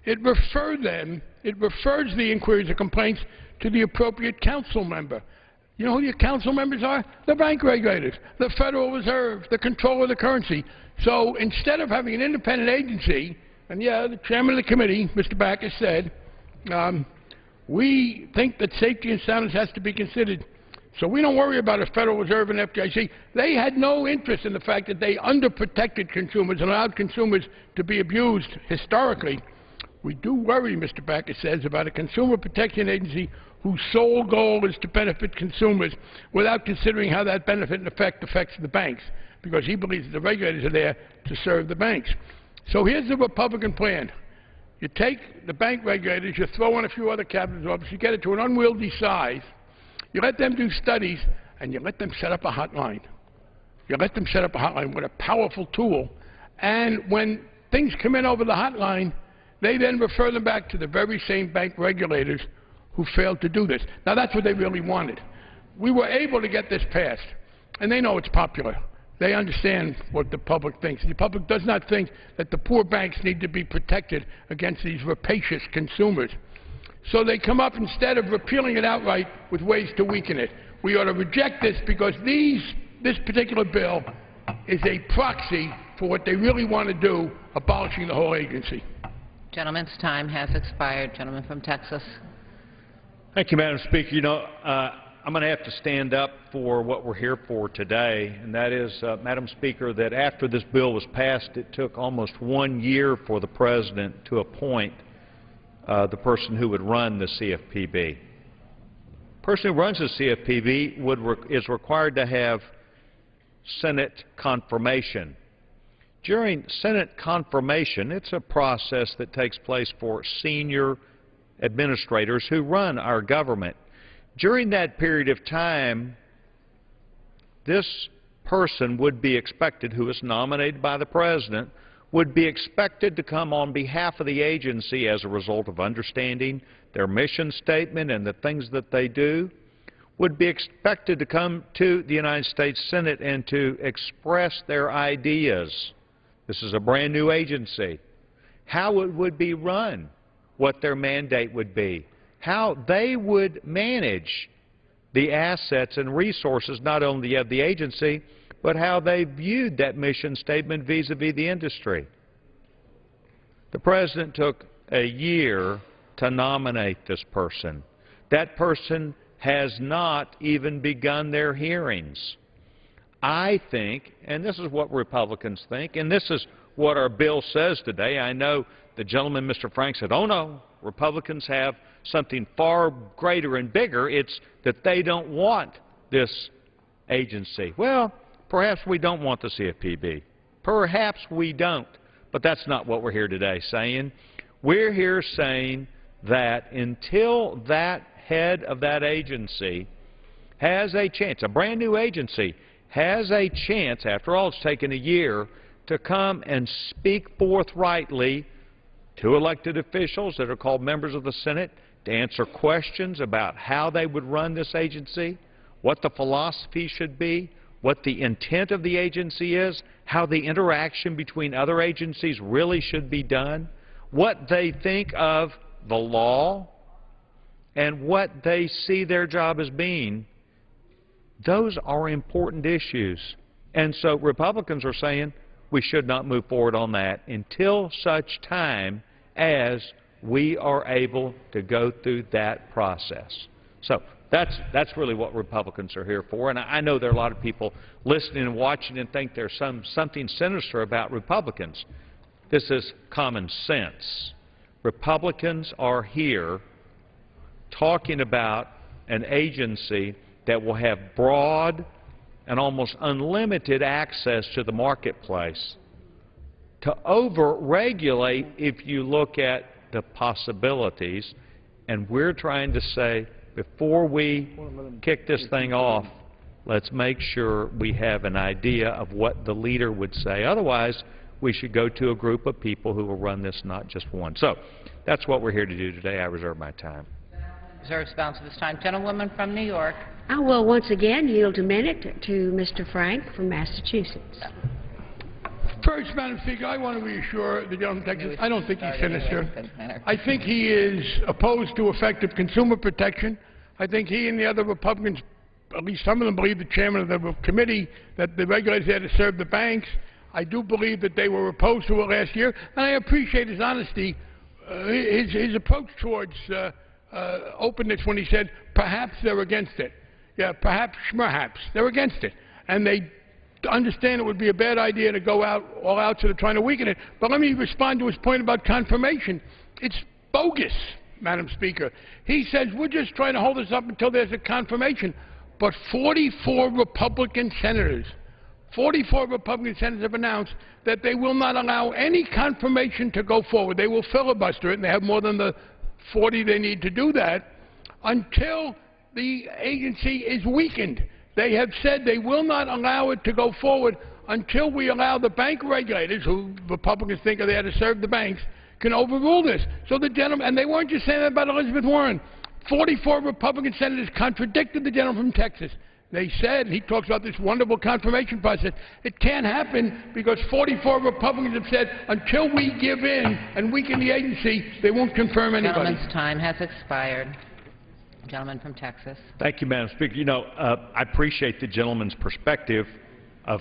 S5: It refers the inquiries or complaints to the appropriate council member. You know who your council members are? The bank regulators, the Federal Reserve, the controller of the currency. So instead of having an independent agency, and yeah, the chairman of the committee, Mr. Backus, said, we think that safety and soundness has to be considered. So we don't worry about a Federal Reserve and FDIC. They had no interest in the fact that they underprotected consumers and allowed consumers to be abused historically. We do worry, Mr. Backus says, about a consumer protection agency whose sole goal is to benefit consumers without considering how that benefit and effect affects the banks, because he believes the regulators are there to serve the banks. So here's the Republican plan. You take the bank regulators, you throw in a few other cabinet officers, you get it to an unwieldy size, you let them do studies, and you let them set up a hotline. You let them set up a hotline with a powerful tool, and when things come in over the hotline, they then refer them back to the very same bank regulators who failed to do this. Now, that's what they really wanted. We were able to get this passed, and they know it's popular. They understand what the public thinks. The public does not think that the poor banks need to be protected against these rapacious consumers. So they come up, instead of repealing it outright, with ways to weaken it. We ought to reject this because this particular bill is a proxy for what they really want to do, abolishing the whole agency.
S1: Gentleman's time has expired. Gentleman from Texas.
S2: Thank you, Madam Speaker. You know, I'm going to have to stand up for what we're here for today, and that is, Madam Speaker, that after this bill was passed, it took almost 1 year for the President to appoint the person who would run the CFPB. The person who runs the CFPB is required to have Senate confirmation. During Senate confirmation, it's a process that takes place for senior administrators who run our government. During that period of time, this person would be expected, who is nominated by the President, would be expected to come on behalf of the agency as a result of understanding their mission statement and the things that they do, would be expected to come to the United States Senate and to express their ideas. This is a brand new agency. How it would be run, what their mandate would be, how they would manage the assets and resources not only of the agency, but how they viewed that mission statement vis-a-vis the industry. The President took a year to nominate this person. That person has not even begun their hearings. I think, and this is what Republicans think, and this is what our bill says today. I know the gentleman, Mr. Frank, said, oh no, Republicans have something far greater and bigger. It's that they don't want this agency. Well, perhaps we don't want the CFPB. Perhaps we don't. But that's not what we're here today saying. We're here saying that until that head of that agency has a chance, a brand new agency, has a chance, after all, it's taken a year, to come and speak forthrightly to elected officials that are called members of the Senate to answer questions about how they would run this agency, what the philosophy should be, what the intent of the agency is, how the interaction between other agencies really should be done, what they think of the law, and what they see their job as being. Those are important issues. And so Republicans are saying we should not move forward on that until such time as we are able to go through that process. So that's really what Republicans are here for. And I know there are a lot of people listening and watching and think there's something sinister about Republicans. This is common sense. Republicans are here talking about an agency that will have broad and almost unlimited access to the marketplace, to over-regulate if you look at the possibilities. And we're trying to say, before we kick this thing off, let's make sure we have an idea of what the leader would say. Otherwise, we should go to a group of people who will run this, not just one. So that's what we're here to do today. I reserve my time.
S1: Reserves balance of this time. Gentlewoman from New York.
S4: I will once again yield a minute to Mr. Frank from Massachusetts.
S5: First, Madam Speaker, I want to reassure the gentleman from Texas, I don't think he's sinister. I think he is opposed to effective consumer protection. I think he and the other Republicans, at least some of them, believe the chairman of the committee that the regulators had to serve the banks. I do believe that they were opposed to it last year, and I appreciate his honesty, his approach towards openness when he said perhaps they're against it. Yeah, perhaps they're against it. And they understand it would be a bad idea to go all out to trying to weaken it. But let me respond to his point about confirmation. It's bogus, Madam Speaker. He says we're just trying to hold this up until there's a confirmation. But 44 Republican senators have announced that they will not allow any confirmation to go forward. They will filibuster it, and they have more than the 40 they need to do that, until the agency is weakened. They have said they will not allow it to go forward until we allow the bank regulators, who Republicans think are there to serve the banks, can overrule this. So the gentleman, and they weren't just saying that about Elizabeth Warren. 44 Republican senators contradicted the gentleman from Texas. They said, he talks about this wonderful confirmation process, it can't happen because 44 Republicans have said until we give in and weaken the agency, they won't confirm anybody.
S1: The gentleman's time has expired. Gentleman from Texas.
S2: Thank you, Madam Speaker. You know, I appreciate the gentleman's perspective of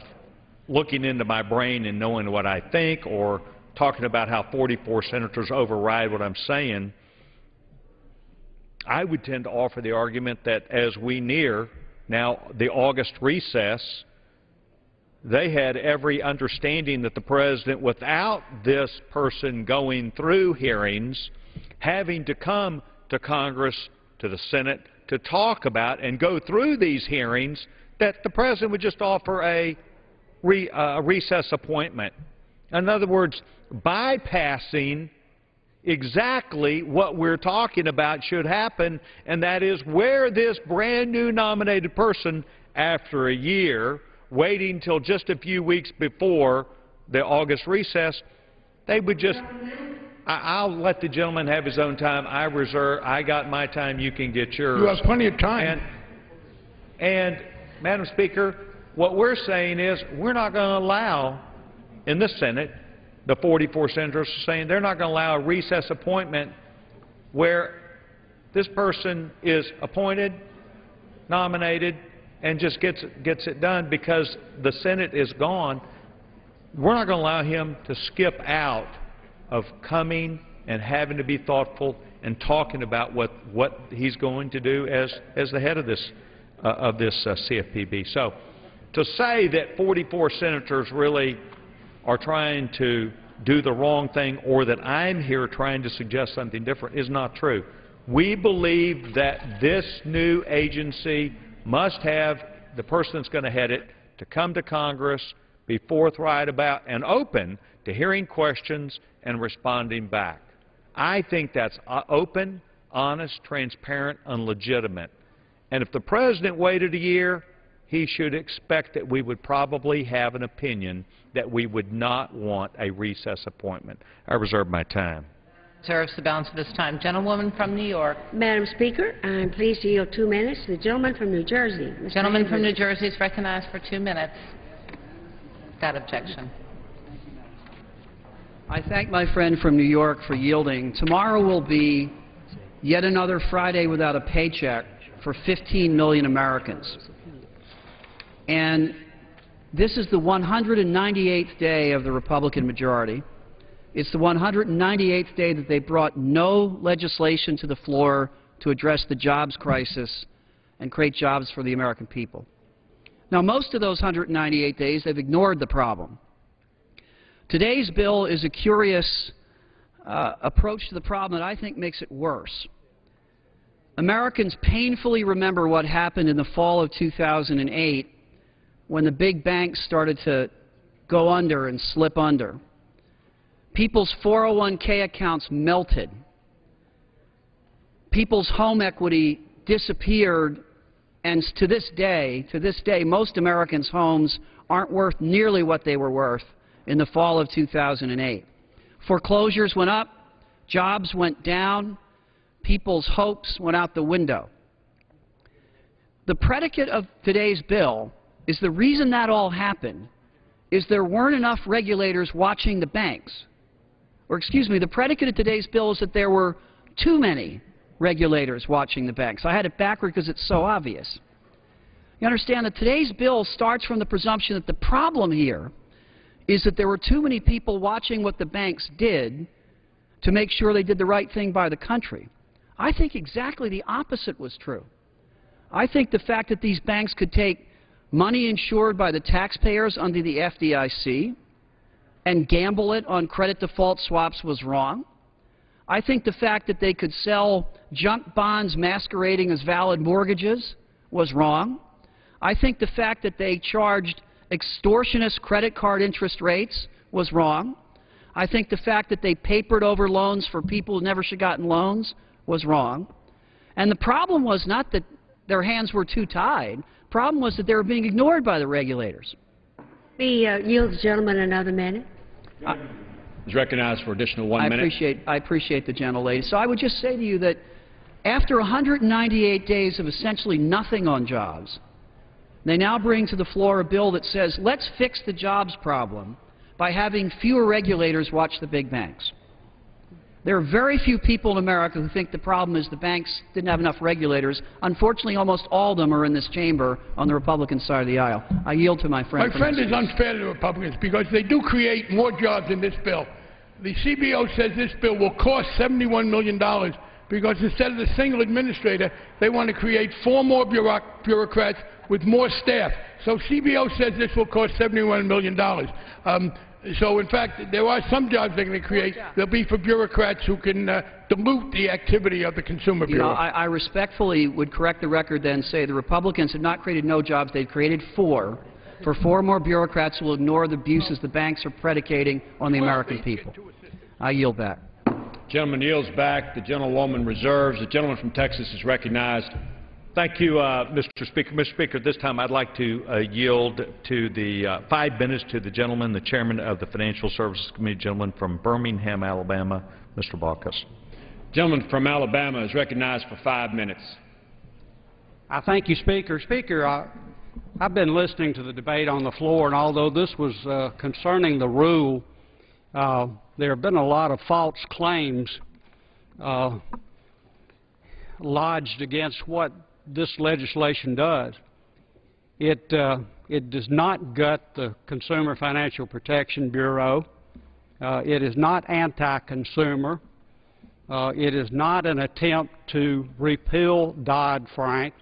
S2: looking into my brain and knowing what I think, or talking about how 44 senators override what I'm saying. I would tend to offer the argument that as we near now the August recess, they had every understanding that the President, without this person going through hearings, having to come to Congress, to the Senate, to talk about and go through these hearings, that the President would just offer a recess appointment. In other words, bypassing exactly what we're talking about should happen, and that is where this brand new nominated person, after a year, waiting till just a few weeks before the August recess, they would just, I'll let the gentleman have his own time. I got my time, you can get yours.
S5: You have plenty of time.
S2: And Madam Speaker, what we're saying is we're not going to allow in the Senate, the 44 senators are saying they're not going to allow a recess appointment where this person is appointed, nominated, and just gets it done because the Senate is gone. We're not going to allow him to skip out of coming and having to be thoughtful and talking about what he's going to do as the head of this CFPB. So to say that 44 senators really are trying to do the wrong thing, or that I'm here trying to suggest something different, is not true. We believe that this new agency must have the person that's going to head it to come to Congress, be forthright about and open to hearing questions and responding back. I think that's open, honest, transparent, and legitimate. And if the President waited a year, he should expect that we would probably have an opinion that we would not want a recess appointment. I reserve my time.
S1: Reserves the balance of his time. Gentlewoman from New York.
S4: Madam Speaker, I'm pleased to yield 2 minutes to the gentleman from New Jersey. Mr.
S1: Gentleman from New
S4: Andrews.
S1: Jersey is recognized for 2 minutes. Without objection.
S11: I thank my friend from New York for yielding. Tomorrow will be yet another Friday without a paycheck for 15 million Americans. And this is the 198th day of the Republican majority. It's the 198th day that they brought no legislation to the floor to address the jobs crisis and create jobs for the American people. Now, most of those 198 days, they've ignored the problem. Today's bill is a curious approach to the problem that I think makes it worse. Americans painfully remember what happened in the fall of 2008 when the big banks started to go under and slip under. People's 401k accounts melted. People's home equity disappeared, and to this day, most Americans' homes aren't worth nearly what they were worth in the fall of 2008. Foreclosures went up, jobs went down, people's hopes went out the window. The predicate of today's bill is the reason that all happened is there weren't enough regulators watching the banks. Or excuse me, the predicate of today's bill is that there were too many regulators watching the banks. I had it backward because it's so obvious. You understand that today's bill starts from the presumption that the problem here is that there were too many people watching what the banks did to make sure they did the right thing by the country. I think exactly the opposite was true. I think the fact that these banks could take money insured by the taxpayers under the FDIC and gamble it on credit default swaps was wrong. I think the fact that they could sell junk bonds masquerading as valid mortgages was wrong. I think the fact that they charged extortionist credit card interest rates was wrong. I think the fact that they papered over loans for people who never should have gotten loans was wrong. And the problem was not that their hands were too tied. The problem was that they were being ignored by the regulators.
S4: We yield the gentleman another minute.
S12: Is recognized for additional 1 minute.
S11: I appreciate the gentlelady. So I would just say to you that after 198 days of essentially nothing on jobs, they now bring to the floor a bill that says, let's fix the jobs problem by having fewer regulators watch the big banks. There are very few people in America who think the problem is the banks didn't have enough regulators. Unfortunately, almost all of them are in this chamber on the Republican side of the aisle. I yield to my friend.
S5: My friend is unfair to the Republicans because they do create more jobs in this bill. The CBO says this bill will cost $71 million because instead of the single administrator, they want to create 4 more bureaucrats with more staff. So CBO says this will cost $71 million. So, in fact, there are some jobs they're going to create. They'll be for bureaucrats who can dilute the activity of the Consumer Bureau.
S11: You know, I respectfully would correct the record then and say the Republicans have not created no jobs. They've created 4 for 4 more bureaucrats who will ignore the abuses the banks are predicating on the American people. I yield back.
S12: Gentleman yields back. The gentlewoman reserves. The gentleman from Texas is recognized.
S2: Thank you, Mr. Speaker. Mr. Speaker, this time I'd like to yield to the 5 minutes to the gentleman, the chairman of the Financial Services Committee, gentleman from Birmingham, Alabama, Mr. Baucus.
S12: Gentleman from Alabama is recognized for 5 minutes.
S13: I thank you, Speaker. Speaker, I've been listening to the debate on the floor, and although this was concerning the rule, there have been a lot of false claims lodged against what this legislation does. It does not gut the Consumer Financial Protection Bureau. It is not anti-consumer. It is not an attempt to repeal Dodd-Frank.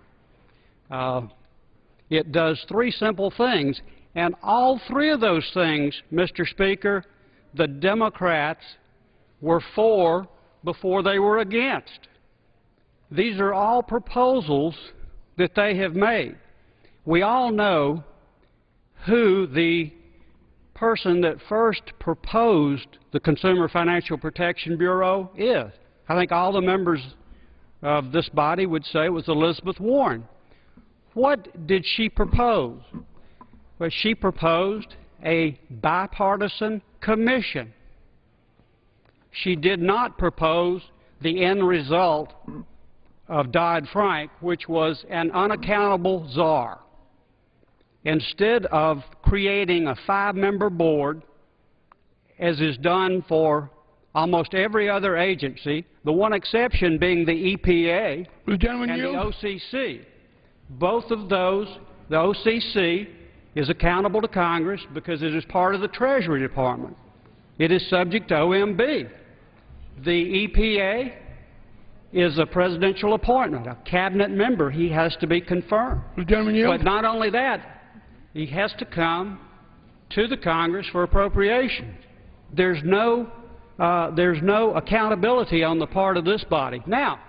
S13: It does 3 simple things, and all 3 of those things, Mr. Speaker, the Democrats were for before they were against. These are all proposals that they have made. We all know who the person that first proposed the Consumer Financial Protection Bureau is. I think all the members of this body would say it was Elizabeth Warren. What did she propose? Well, she proposed a bipartisan commission. She did not propose the end result of Dodd-Frank, which was an unaccountable czar. Instead of creating a 5-member board, as is done for almost every other agency, the one exception being the EPA and the OCC. Both of those, the OCC is accountable to Congress because it is part of the Treasury Department. It is subject to OMB. The EPA is a presidential appointment, a cabinet member. He has to be confirmed. But not only that, he has to come to the Congress for appropriations. There's no accountability on the part of this body. Now,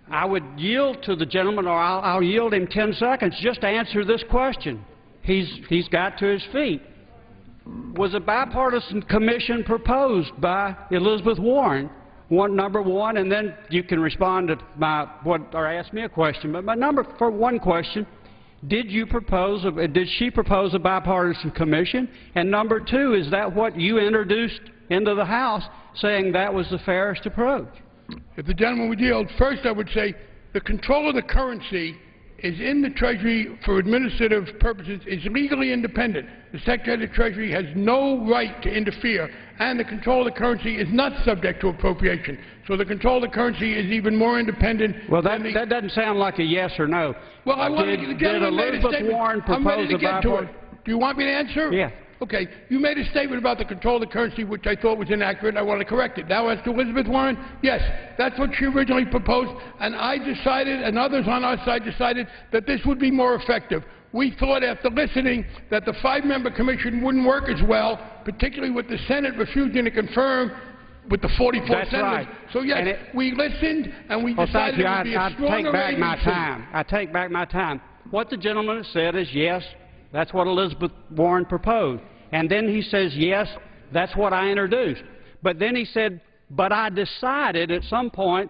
S13: I would yield to the gentleman, or I'll yield him 10 seconds just to answer this question. He's got to his feet. Was a bipartisan commission proposed by Elizabeth Warren? Number one, and then you can respond to or ask me a question. But my number for one question: did she propose a bipartisan commission? And number two, is that what you introduced into the House, saying that was the fairest approach?
S5: If the gentleman would yield, first I would say the control of the currency is in the Treasury for administrative purposes, is legally independent. The Secretary of the Treasury has no right to interfere, and the control of the currency is not subject to appropriation. So the control of the currency is even more independent.
S13: Well, that doesn't sound like a yes or no.
S5: Well, I want to, the gentleman made a statement. I'm ready to get to it. Do you want me to answer?
S13: Yeah.
S5: Okay. You made a statement about the control of the currency, which I thought was inaccurate. I want to correct it. Now, as to Elizabeth Warren, yes, that's what she originally proposed, and I decided, and others on our side decided, that this would be more effective. We thought, after listening, that the 5-member commission wouldn't work as well, particularly with the Senate refusing to confirm with the 44
S13: That's
S5: senators.
S13: right.
S5: So, yes, we listened, and we decided it would be a stronger agency.
S13: I take back my time. What the gentleman has said is, yes, that's what Elizabeth Warren proposed. And then he says, yes, that's what I introduced. But then he said, but I decided at some point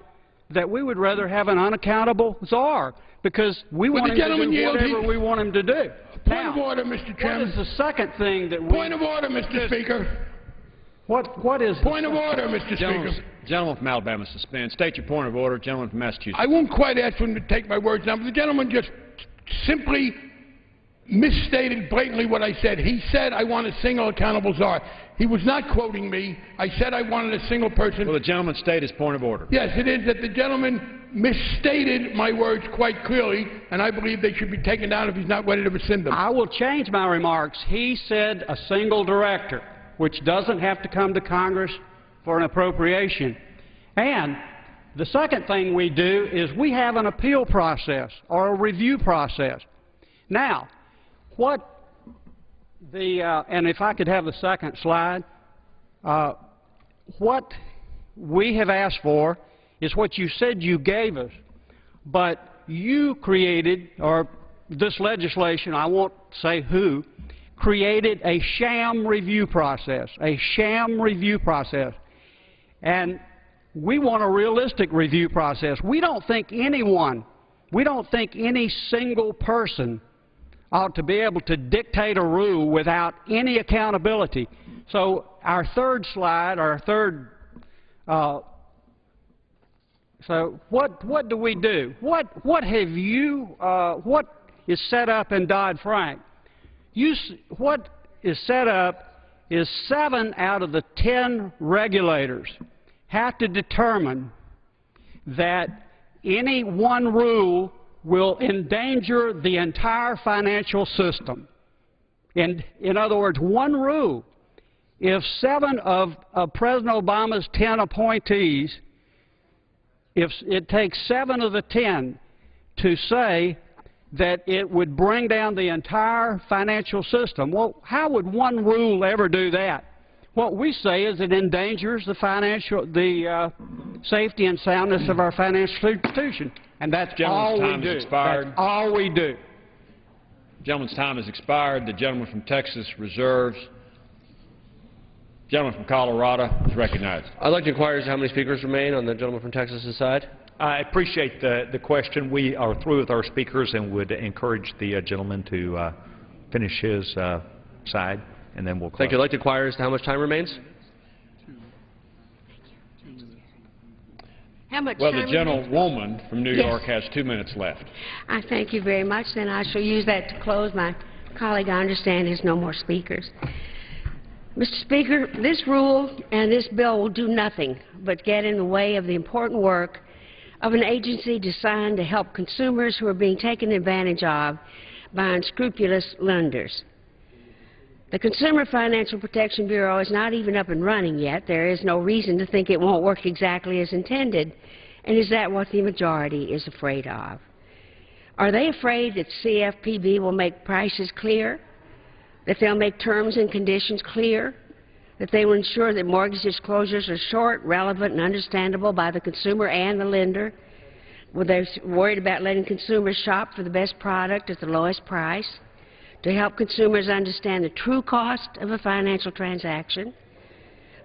S13: that we would rather have an unaccountable czar, because we want him to do whatever we want him to do.
S5: Point of order, Mr. Chairman.
S13: What is the second thing that we...
S5: Point of order, Mr. Speaker.
S13: What is...
S5: Point of order, Mr. Speaker.
S12: Gentleman from Alabama suspend. State your point of order. Gentleman from Massachusetts.
S5: I won't quite ask him to take my words down, but the gentleman just simply misstated blatantly what I said. He said, I want a single accountable czar. He was not quoting me. I said I wanted a single person.
S12: Well, the gentleman state his point of order.
S5: Yes, it is that the gentleman misstated my words quite clearly, and I believe they should be taken down if he's not ready to rescind them.
S13: I will change my remarks. He said a single director, which doesn't have to come to Congress for an appropriation. And the second thing we do is we have an appeal process or a review process. Now, and if I could have the second slide, what we have asked for is what you said you gave us, but you created, or this legislation, I won't say who, created a sham review process, And we want a realistic review process. We don't think any single person ought to be able to dictate a rule without any accountability. So our third slide, so what do we do? What is set up in Dodd-Frank? What is set up is 7 out of the 10 regulators have to determine that any one rule will endanger the entire financial system. In other words, one rule, if 7 of President Obama's 10 appointees, if it takes 7 of the 10 to say that it would bring down the entire financial system, well, how would one rule ever do that? What we say is it endangers the safety and soundness of our financial institution. And that's all we do. That's all we do.
S12: The gentleman's time has expired. The gentleman from Texas reserves. The gentleman from Colorado is recognized.
S14: I'd like to inquire as to how many speakers remain on the gentleman from Texas' side.
S2: I appreciate the question. We are through with our speakers and would encourage the gentleman to finish his side, and then we'll close.
S14: Thank you. I'd like to inquire as to how much time remains.
S4: How much
S12: Well,
S4: time
S12: the gentlewoman from New
S4: Yes.
S12: York has 2 minutes left.
S4: I thank you very much. Then I shall use that to close. My colleague, I understand, has no more speakers. Mr. Speaker, this rule and this bill will do nothing but get in the way of the important work of an agency designed to help consumers who are being taken advantage of by unscrupulous lenders. The Consumer Financial Protection Bureau is not even up and running yet. There is no reason to think it won't work exactly as intended. And is that what the majority is afraid of? Are they afraid that CFPB will make prices clear, that they'll make terms and conditions clear, that they will ensure that mortgage disclosures are short, relevant, and understandable by the consumer and the lender? Well, they're worried about letting consumers shop for the best product at the lowest price, to help consumers understand the true cost of a financial transaction,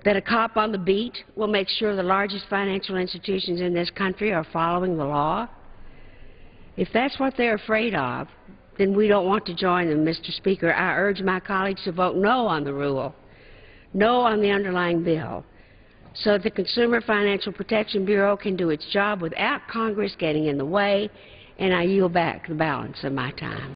S4: that a cop on the beat will make sure the largest financial institutions in this country are following the law. If that's what they're afraid of, then we don't want to join them, Mr. Speaker. I urge my colleagues to vote no on the rule, no on the underlying bill, so that the Consumer Financial Protection Bureau can do its job without Congress getting in the way, and I yield back the balance of my time.